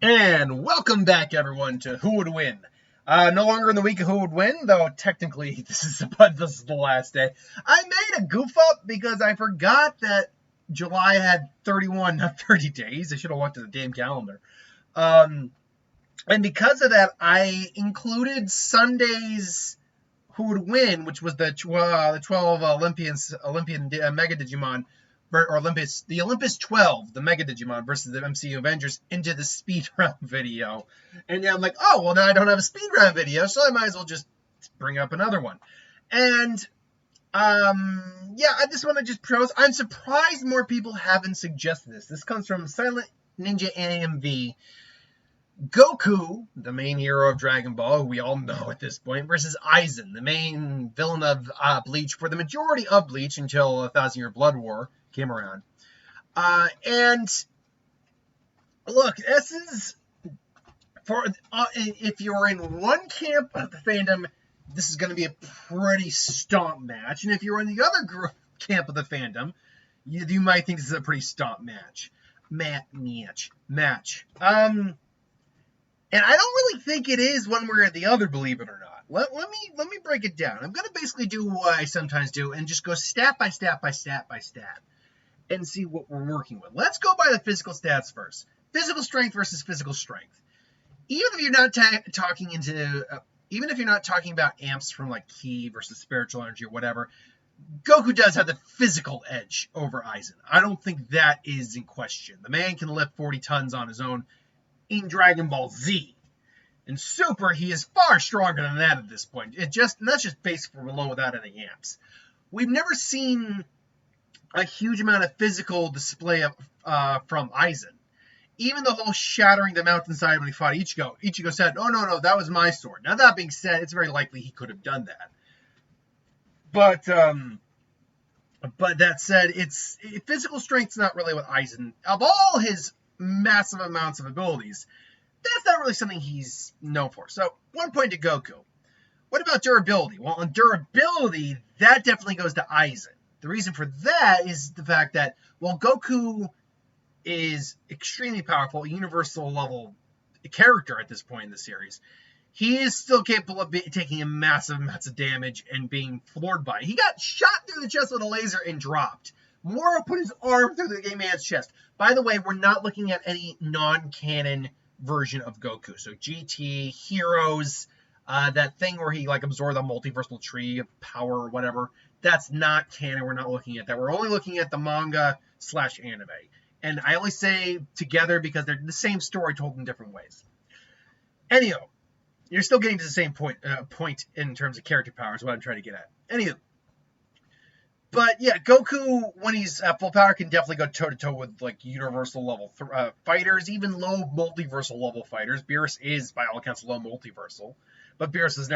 And welcome back, everyone, to Who Would Win. No longer in the week of Who Would Win, though technically this is the last day. I made a goof up because I forgot that July had 31, not 30 days. I should have looked at the damn calendar. And because of that, I included Sunday's Who Would Win, which was the 12 Olympian Mega Digimon, or the Olympus 12, the Mega Digimon versus the MCU Avengers, into the speed round video. And yeah, I'm like, oh, well, now I don't have a speed round video, so I might as well just bring up another one. And, I just want to just pros. I'm surprised more people haven't suggested this. This comes from Silent Ninja AMV. Goku, the main hero of Dragon Ball, who we all know at this point, versus Aizen, the main villain of Bleach for the majority of Bleach until 1,000 Year Blood War came around. And look, this is for if you're in one camp of the fandom, this is going to be a pretty stomp match, and if you're in the other camp of the fandom, you might think this is a pretty stomp match. And I don't really think it is one way or the other, believe it or not. Let me break it down. I'm going to basically do what I sometimes do and just go stat by stat by stat by stat and see what we're working with. Let's go by the physical stats first. Physical strength versus physical strength. Even if you're not talking about amps from like ki versus spiritual energy or whatever, Goku does have the physical edge over Aizen. I don't think that is in question. The man can lift 40 tons on his own in Dragon Ball Z. In Super, he is far stronger than that at this point. And that's just basic for below without any amps. We've never seen a huge amount of physical display from Aizen. Even the whole shattering the mountainside when he fought Ichigo said, "Oh, no, that was my sword." Now, that being said, it's very likely he could have done that. But that said, physical strength's not really what Aizen, of all his massive amounts of abilities, that's not really something he's known for. So, 1 point to Goku. What about durability? Well, in durability, that definitely goes to Aizen. The reason for that is the fact that, while Goku is extremely powerful, a universal level character at this point in the series, he is still capable of taking a massive amounts of damage and being floored by it. He got shot through the chest with a laser and dropped. Moro put his arm through the game man's chest. By the way, we're not looking at any non-canon version of Goku. So GT, Heroes, that thing where he absorbed the multiversal tree of power or whatever, that's not canon. We're not looking at that. We're only looking at the manga/anime. And I only say together because they're the same story told in different ways. Anyhow, you're still getting to the same point in terms of character power is what I'm trying to get at. Anywho. But yeah, Goku, when he's at full power, can definitely go toe-to-toe with universal level fighters, even low multiversal level fighters. Beerus is, by all accounts, low multiversal, but Beerus has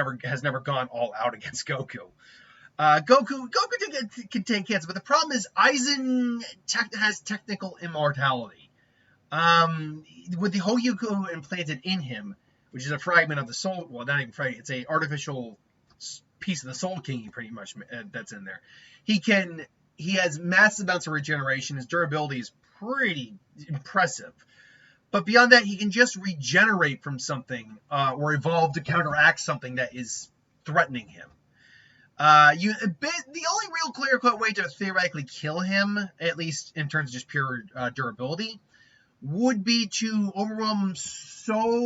never gone all out against Goku. Goku can take hits, but the problem is Aizen has technical immortality. With the Hogyuku implanted in him, which is a fragment of the soul, well, not even fragment, it's a artificial piece of the Soul King, pretty much, that's in there. He has massive amounts of regeneration. His durability is pretty impressive. But beyond that, he can just regenerate from something or evolve to counteract something that is threatening him. The only real clear-cut way to theoretically kill him, at least in terms of just pure durability, would be to overwhelm him so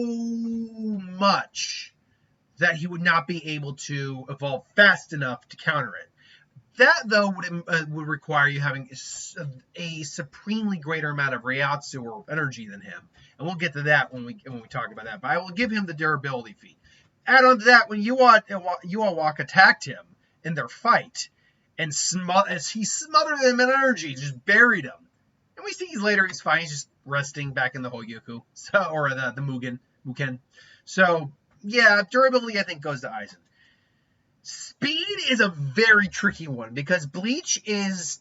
much that he would not be able to evolve fast enough to counter it. That, though, would require you having a supremely greater amount of Reiatsu or energy than him. And we'll get to that when we talk about that. But I will give him the durability feat. Add on to that, when Yuawak attacked him in their fight, and as he smothered them in energy, just buried him. And we see later he's fine. He's just resting back in the Hogyuku, or the Mugen. So, yeah, durability, I think, goes to Aizen. Speed is a very tricky one because Bleach is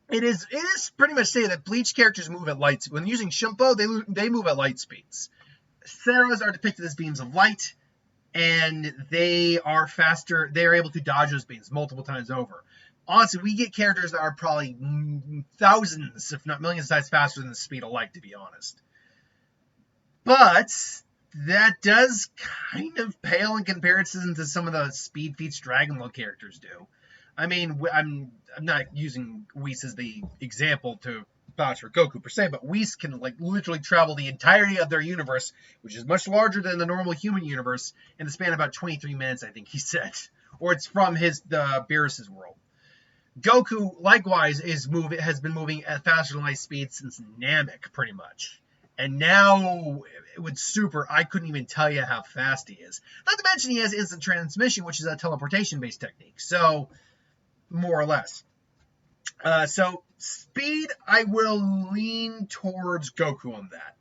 pretty much saying that Bleach characters move at light speed. When using Shimpo, they move at light speeds. Sarahs are depicted as beams of light, and they are faster. They are able to dodge those beams multiple times over. Honestly, we get characters that are probably thousands, if not millions of times faster than the speed of light, to be honest. But that does kind of pale in comparison to some of the speed feats Dragon Ball characters do. I mean, I'm not using Whis as the example to vouch for Goku per se, but Whis can like literally travel the entirety of their universe, which is much larger than the normal human universe, in the span of about 23 minutes, I think he said. Or it's from the Beerus's world. Goku, likewise, has been moving at faster than light speed since Namek, pretty much. And now, with Super, I couldn't even tell you how fast he is. Not to mention he has instant transmission, which is a teleportation-based technique. So, more or less. So, speed, I will lean towards Goku on that.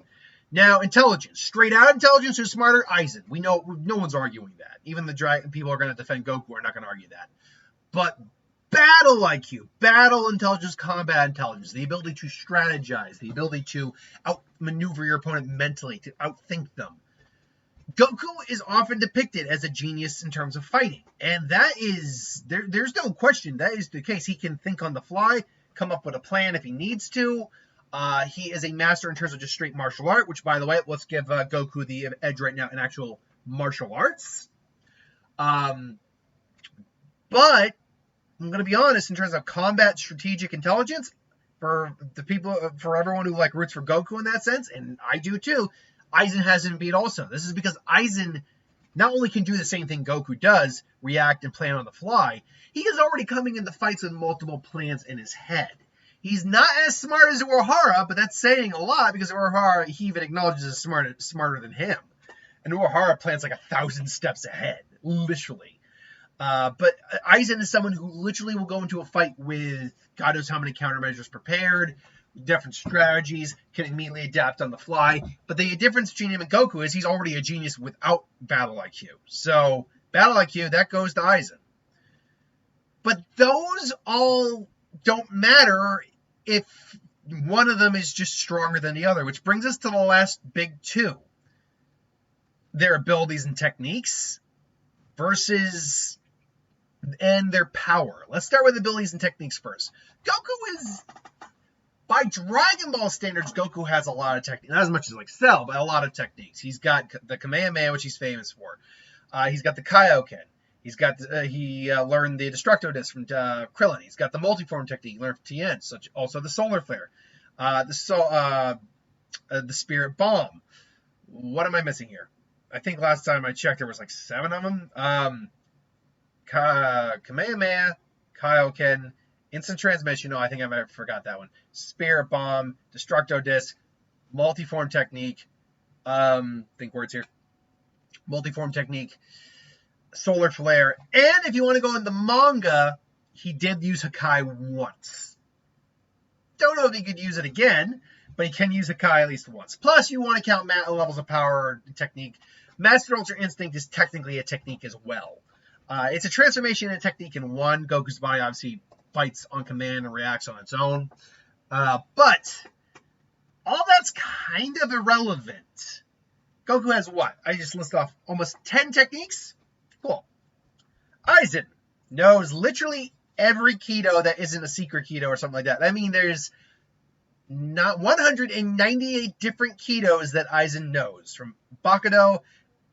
Now, intelligence. Straight out intelligence, who's smarter? Aizen. We know, no one's arguing that. Even the dragon people are going to defend Goku are not going to argue that. But battle IQ, battle intelligence, combat intelligence, the ability to strategize, the ability to outmaneuver your opponent mentally, to outthink them. Goku is often depicted as a genius in terms of fighting, and that is, there's no question, that is the case. He can think on the fly, come up with a plan if he needs to. He is a master in terms of just straight martial art, which, by the way, let's give Goku the edge right now in actual martial arts. But I'm going to be honest, in terms of combat strategic intelligence, for everyone who like roots for Goku in that sense, and I do too, Aizen has him beat also. This is because Aizen not only can do the same thing Goku does, react and plan on the fly, he is already coming into fights with multiple plans in his head. He's not as smart as Urahara, but that's saying a lot because Urahara, he even acknowledges is smarter than him. And Urahara plans like 1,000 steps ahead, literally. But Aizen is someone who literally will go into a fight with God knows how many countermeasures prepared, different strategies, can immediately adapt on the fly. But the difference between him and Goku is he's already a genius without battle IQ. So, battle IQ, that goes to Aizen. But those all don't matter if one of them is just stronger than the other, which brings us to the last big two. Their abilities and techniques versus and their power. Let's start with abilities and techniques first. Goku is, by Dragon Ball standards, Goku has a lot of techniques. Not as much as like Cell, but a lot of techniques. He's got the Kamehameha, which he's famous for. He's got the Kaioken. He's got he learned the Destructo Disc from Krillin. He's got the multiform technique he learned from Tien, such also the Solar Flare, the Spirit Bomb. What am I missing here? I think last time I checked there was like 7 of them. Kamehameha, Kaioken, Instant Transmission. No, I think I might have forgot that one. Spirit Bomb, Destructo Disc, Multiform Technique. Think words here. Multiform Technique, Solar Flare, and if you want to go in the manga, he did use Hakai once. Don't know if he could use it again, but he can use Hakai at least once. Plus, you want to count levels of power technique. Master Ultra Instinct is technically a technique as well. It's a transformation and a technique in one. Goku's body obviously fights on command and reacts on its own. But all that's kind of irrelevant. Goku has what? I just listed off almost 10 techniques? Cool. Aizen knows literally every Kido that isn't a secret Kido or something like that. I mean, there's not 198 different Kidos that Aizen knows, from Bakudo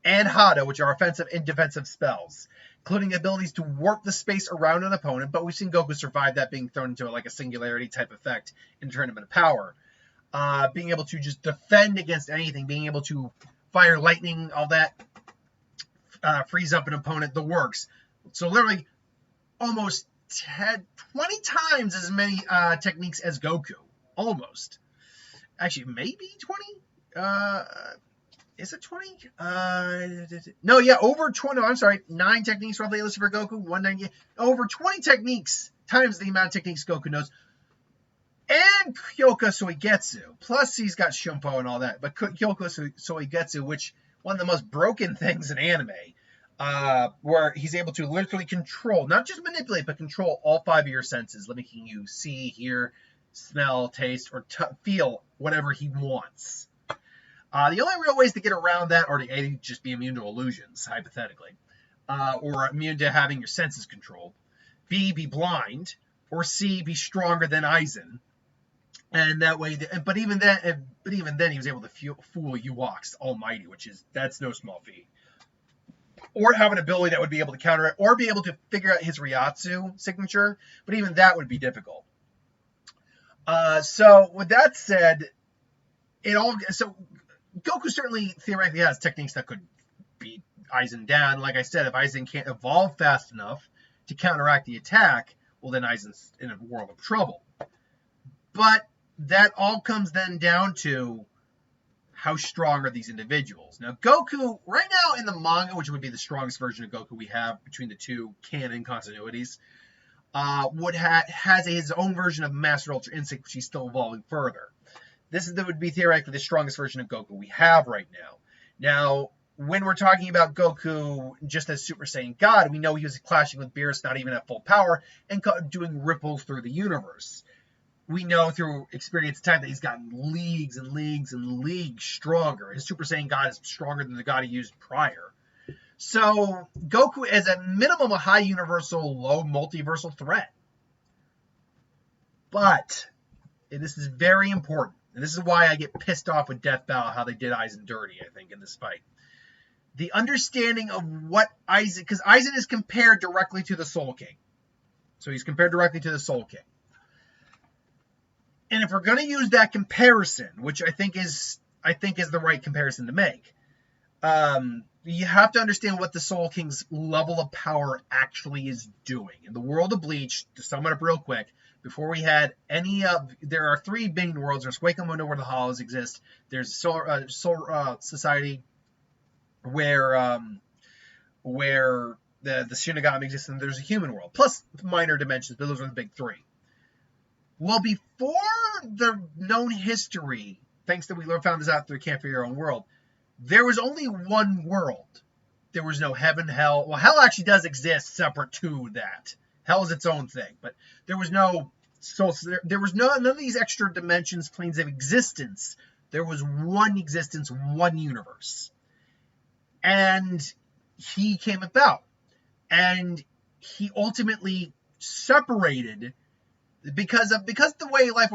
and Hado, which are offensive and defensive spells, including abilities to warp the space around an opponent, but we've seen Goku survive that being thrown into like a singularity type effect in Tournament of Power. Being able to just defend against anything, being able to fire lightning, all that, freeze up an opponent, the works. So literally almost 20 times as many techniques as Goku. Almost. Actually, maybe 20? Is it 20? No, yeah, over 20. No, I'm sorry. 9 techniques roughly listed for Goku. 190. Over 20 techniques times the amount of techniques Goku knows. And Kyoka Soigetsu. Plus, he's got Shumpo and all that. But Kyoka Soigetsu, which one of the most broken things in anime, where he's able to literally control, not just manipulate, but control all 5 of your senses, making you see, hear, smell, taste, or feel whatever he wants. The only real ways to get around that are to A, just be immune to illusions, hypothetically, or immune to having your senses controlled, B, be blind, or C, be stronger than Aizen. And that way, but even then, he was able to fool Ewoks Almighty, that's no small feat. Or have an ability that would be able to counter it, or be able to figure out his Ryatsu signature, but even that would be difficult. So with that said, Goku certainly theoretically has techniques that could beat Aizen down. Like I said, if Aizen can't evolve fast enough to counteract the attack, well, then Aizen's in a world of trouble. But that all comes then down to how strong are these individuals. Now, Goku, right now in the manga, which would be the strongest version of Goku we have between the two canon continuities, has his own version of Master Ultra Instinct, which he's still evolving further. That would be theoretically the strongest version of Goku we have right now. Now, when we're talking about Goku just as Super Saiyan God, we know he was clashing with Beerus not even at full power and doing ripples through the universe. We know through experience time that he's gotten leagues and leagues and leagues stronger. His Super Saiyan God is stronger than the God he used prior. So Goku is at minimum a high universal, low multiversal threat. But, and this is very important, and this is why I get pissed off with Death Battle, how they did Aizen dirty, I think, in this fight. The understanding of what Aizen, because Aizen is compared directly to the Soul King. So he's compared directly to the Soul King. And if we're going to use that comparison, which I think is the right comparison to make, you have to understand what the Soul King's level of power actually is doing. In the world of Bleach, to sum it up real quick, before we had there are 3 Bing worlds. There's Hueco Mundo, where the Hollows exist. There's Soul Society, where the Shinigami exists, and there's a human world, plus minor dimensions, but those are the big 3. Well, before the known history, thanks that we found this out through Camp for Your Own World, there was only one world. There was no heaven, hell. Well, hell actually does exist separate to that. Hell is its own thing, but there was no soul. There was none of these extra dimensions, planes of existence. There was one existence, one universe, and he came about, and he ultimately separated. Because the way life,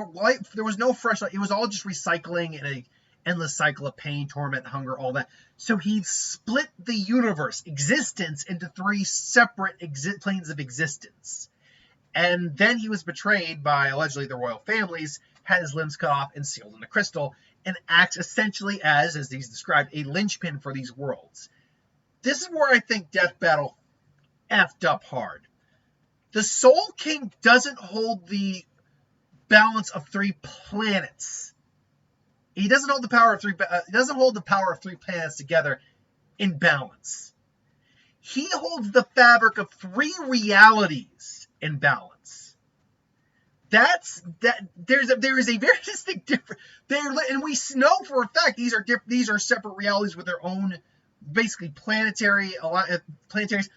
there was no fresh life. It was all just recycling in an endless cycle of pain, torment, hunger, all that. So he split the universe, existence, into 3 separate planes of existence. And then he was betrayed by, allegedly, the royal families, had his limbs cut off and sealed in a crystal, and acts essentially as he's described, a linchpin for these worlds. This is where I think Death Battle effed up hard. The Soul King doesn't hold the balance of 3 planets. He doesn't hold the power of 3. He doesn't hold the power of 3 planets together in balance. He holds the fabric of 3 realities in balance. There is a very distinct difference. And we know for a fact these are separate realities with their own, basically planetaries,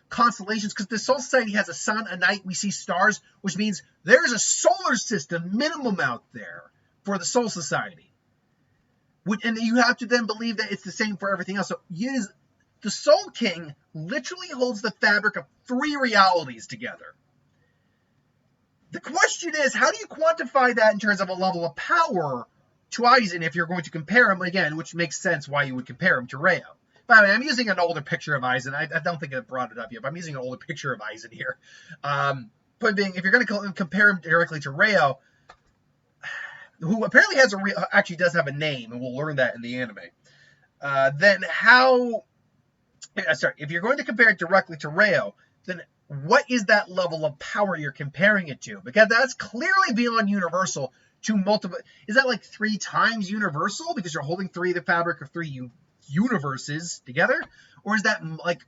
constellations, because the Soul Society has a sun, a night, we see stars, which means there is a solar system minimum out there for the Soul Society. And you have to then believe that it's the same for everything else. So the Soul King literally holds the fabric of 3 realities together. The question is, how do you quantify that in terms of a level of power to Aizen if you're going to compare him, again, which makes sense why you would compare him to Reo. By the way, I'm using an older picture of Aizen. I don't think I brought it up yet, but I'm using an older picture of Aizen here. Point being, if you're going to compare him directly to Reo, who apparently actually does have a name, and we'll learn that in the anime, if you're going to compare it directly to Reo, then what is that level of power you're comparing it to? Because that's clearly beyond universal to multiple. Is that like 3 times universal because you're holding the fabric of 3 universes together? Or is that like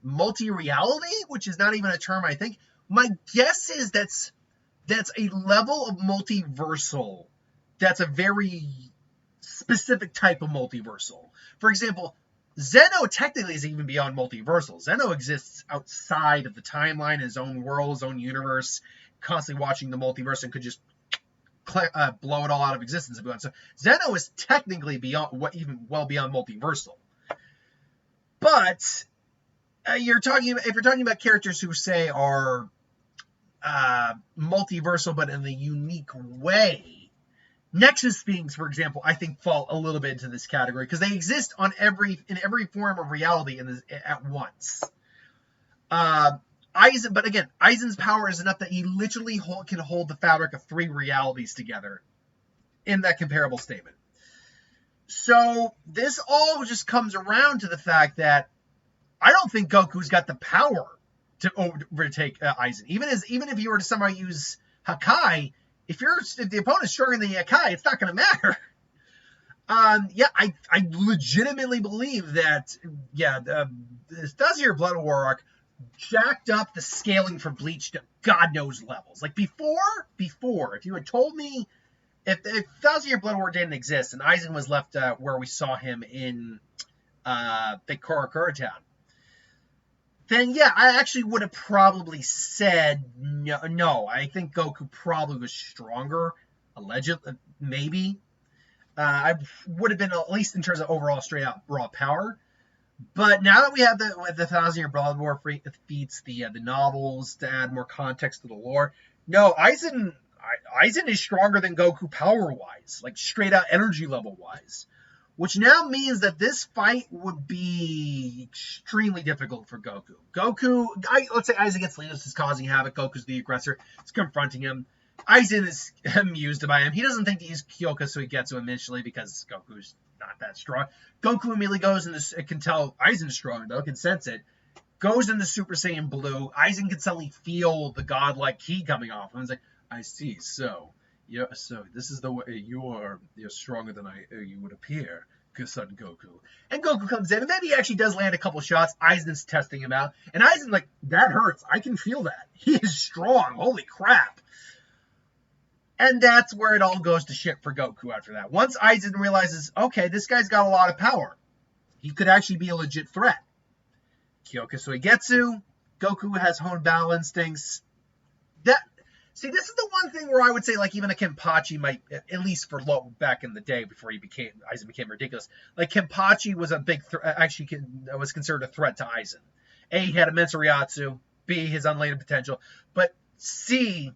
multi-reality, which is not even a term, I think? My guess is that's a level of multiversal. That's a very specific type of multiversal. For example, Zeno technically is even beyond multiversal. Zeno exists outside of the timeline, his own world, his own universe, constantly watching the multiverse and could just blow it all out of existence. So Zeno is technically well beyond multiversal. But if you're talking about characters who say are multiversal but in a unique way, Nexus beings, for example, I think fall a little bit into this category because they exist in every form of reality at once. Aizen, but again, Aizen's power is enough that he literally can hold the fabric of 3 realities together in that comparable statement. So this all just comes around to the fact that I don't think Goku's got the power to overtake Aizen. Even if you were to somehow use Hakai, if the opponent's stronger than Hakai, it's not going to matter. I legitimately believe that, the Thazir Blood War arc jacked up the scaling for Bleach to God knows levels. Like before, if you had told me if Thazir Blood War didn't exist and Aizen was left where we saw him in the Karakura Town, then I actually would have probably said no. I think Goku probably was stronger, allegedly, maybe. I would have been, at least in terms of overall straight out raw power. But now that we have the Thousand-Year Blood War feats, the novels to add more context to the lore, no, Aizen is stronger than Goku power-wise, like straight out energy level-wise. Which now means that this fight would be extremely difficult for Goku. Let's say Aizen gets Leos, is causing havoc. Goku's the aggressor. It's confronting him. Aizen is amused by him. He doesn't think to use Kyoka, so he gets to him initially because Goku's not that strong. Goku immediately goes and can tell Aizen's strong, though, can sense it. Goes into Super Saiyan Blue. Aizen can suddenly feel the godlike ki coming off him. He's like, I see, so this is the way you're stronger than you would appear, son Goku. And Goku comes in, and maybe he actually does land a couple shots. Aizen's testing him out, and Aizen's like, that hurts. I can feel that. He is strong. Holy crap. And that's where it all goes to shit for Goku after that. Once Aizen realizes, okay, this guy's got a lot of power. He could actually be a legit threat. Kyoka Suigetsu, Goku has honed battle instincts. See, this is the one thing where I would say, like, even a Kenpachi might, at least for back in the day before Aizen became ridiculous, like, Kenpachi was a big was considered a threat to Aizen. A, he had immense Ryatsu. B, his unlimited potential. But C,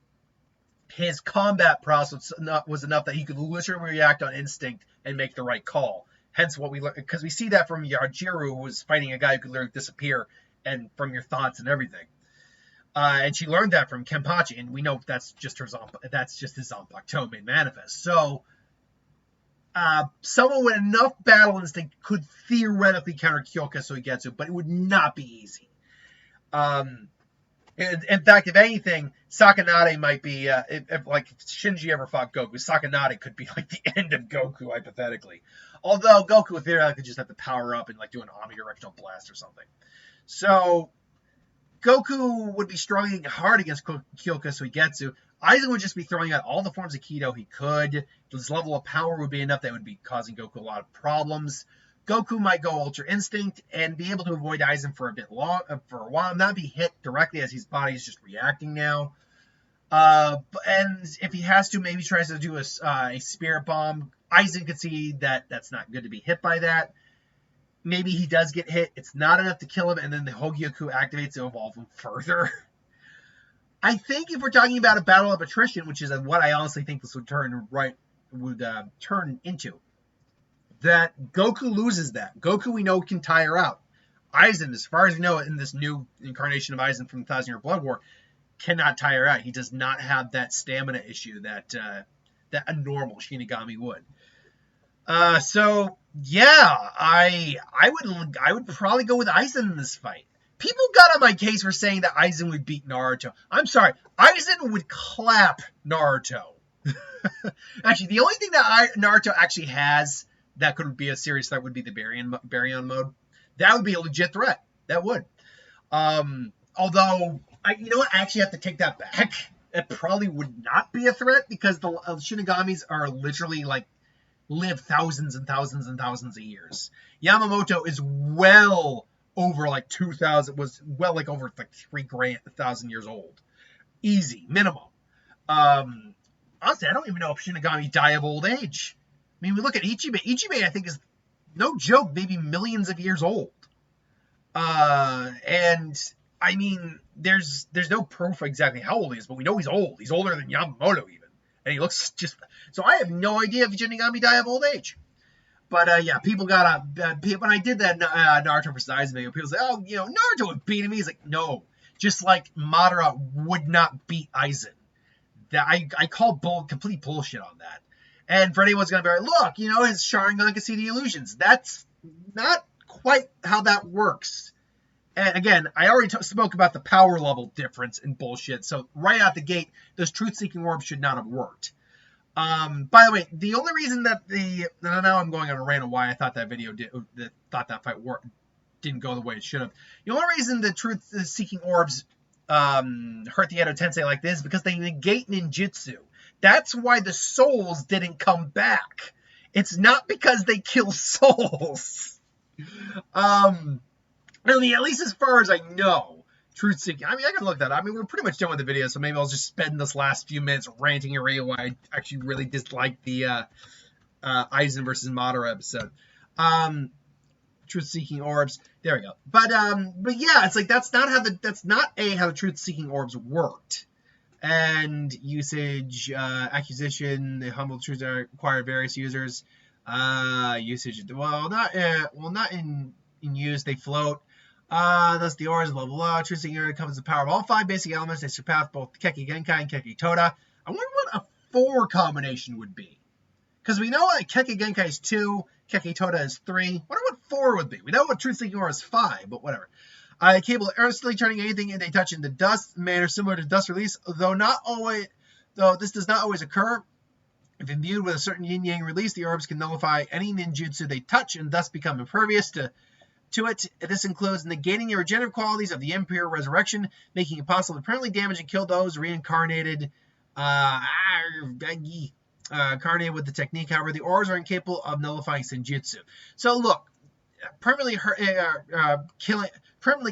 his combat process was enough that he could literally react on instinct and make the right call. Hence what we learned, because we see that from Yajiru, who was fighting a guy who could literally disappear and from your thoughts and everything. And she learned that from Kenpachi, and we know that's just his Zanpakuto main manifest. So, someone with enough battle instinct could theoretically counter Kyoka Suigetsu, but it would not be easy. In fact, if anything, Sakanade might be, if Shinji ever fought Goku, Sakanade could be like the end of Goku, hypothetically. Although Goku would theoretically just have to power up and do an omnidirectional blast or something. So, Goku would be struggling hard against Kyoka Suigetsu. Aizen would just be throwing out all the forms of Kido he could. His level of power would be enough that would be causing Goku a lot of problems. Goku might go Ultra Instinct and be able to avoid Aizen for a while, not be hit directly as his body is just reacting now. And if he has to, maybe tries to do a Spirit Bomb. Aizen could see that that's not good to be hit by that. Maybe he does get hit. It's not enough to kill him, and then the Hogyoku activates to evolve him further. I think if we're talking about a battle of attrition, which is what I honestly think this would turn into, that Goku loses that. Goku, we know, can tire out. Aizen, as far as we know, in this new incarnation of Aizen from the Thousand-Year Blood War, cannot tire out. He does not have that stamina issue that a normal Shinigami would. So yeah, I would probably go with Aizen in this fight. People got on my case for saying that Aizen would beat Naruto. I'm sorry, Aizen would clap Naruto. Actually, the only thing that Naruto actually has that could be a serious threat would be the Baryon mode. That would be a legit threat. That would. Although, you know what? I actually have to take that back. It probably would not be a threat because the Shinigamis are literally live thousands and thousands and thousands of years. Yamamoto is well over 2,000, was well over 3,000 years old. Easy, minimum. Honestly, I don't even know if Shinigami die of old age. I mean, we look at Ichibei. Ichibei, I think, is, no joke, maybe millions of years old. And, I mean, there's no proof exactly how old he is, but we know he's old. He's older than Yamamoto, even. And he looks just... So I have no idea if Shinigami die of old age. But, yeah, people got when I did that Naruto vs. Aizen video, people say, oh, you know, Naruto would beat him. He's like, no. Just like Madara would not beat Aizen. That I call complete bullshit on that. And for anyone's going to be like, look, you know, his Sharingan can see the illusions. That's not quite how that works. And again, I already spoke about the power level difference and bullshit. So right out the gate, those truth-seeking orbs should not have worked. By the way, the only reason that now I'm going on a rant on why I thought that fight didn't go the way it should have. The only reason the truth-seeking orbs hurt the Edo Tensei like this is because they negate ninjutsu. That's why the souls didn't come back. It's not because they kill souls. I mean, at least as far as I know, truth-seeking. I mean, I can look that up. I mean, we're pretty much done with the video, so maybe I'll just spend this last few minutes ranting area why I actually really disliked the Aizen versus Madara episode. Truth-seeking orbs. There we go. But yeah, it's like that's not how the truth-seeking orbs worked. And usage, acquisition, the humble truths are required various users. Usage, not in use. They float. Thus the auras, blah, blah, blah. Truth-seeking area covers the power of all 5 basic elements. They surpass both Keki Genkai and Keki Toda. I wonder what a 4 combination would be. Because we know that Keki Genkai is 2, Keki Toda is 3. I wonder what 4 would be. We know what truth-seeking aura is 5, but whatever. Capable of earnestly turning anything they touch into dust, manner similar to dust release, though this does not always occur. If imbued with a certain yin-yang release, the orbs can nullify any ninjutsu they touch and thus become impervious to it. This includes negating the regenerative qualities of the Imperial Resurrection, making it possible to permanently damage and kill those reincarnated with the technique. However, the auras are incapable of nullifying senjutsu. So look, permanently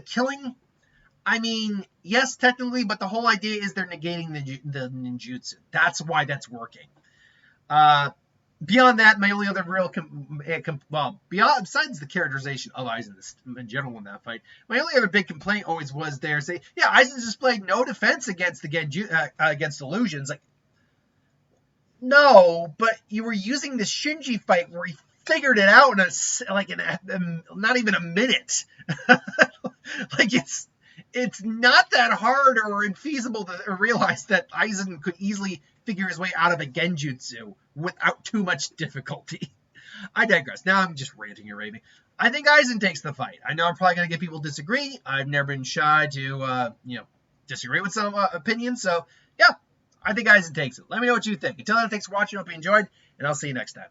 killing, I mean, yes, technically, but the whole idea is they're negating the ninjutsu. That's why that's working. Beyond that, my only other real, besides the characterization of Aizen in general in that fight, my only other big complaint always was Aizen's displayed no defense against against illusions. Like, no, but you were using the Shinji fight where he figured it out in not even a minute. Like it's not that hard or infeasible to realize that Aizen could easily figure his way out of a genjutsu without too much difficulty. I digress. Now I'm just ranting and raving. I think Aizen takes the fight. I know I'm probably going to get people to disagree. I've never been shy to, disagree with some opinions. So, yeah, I think Aizen takes it. Let me know what you think. Until then, thanks for watching. Hope you enjoyed, and I'll see you next time.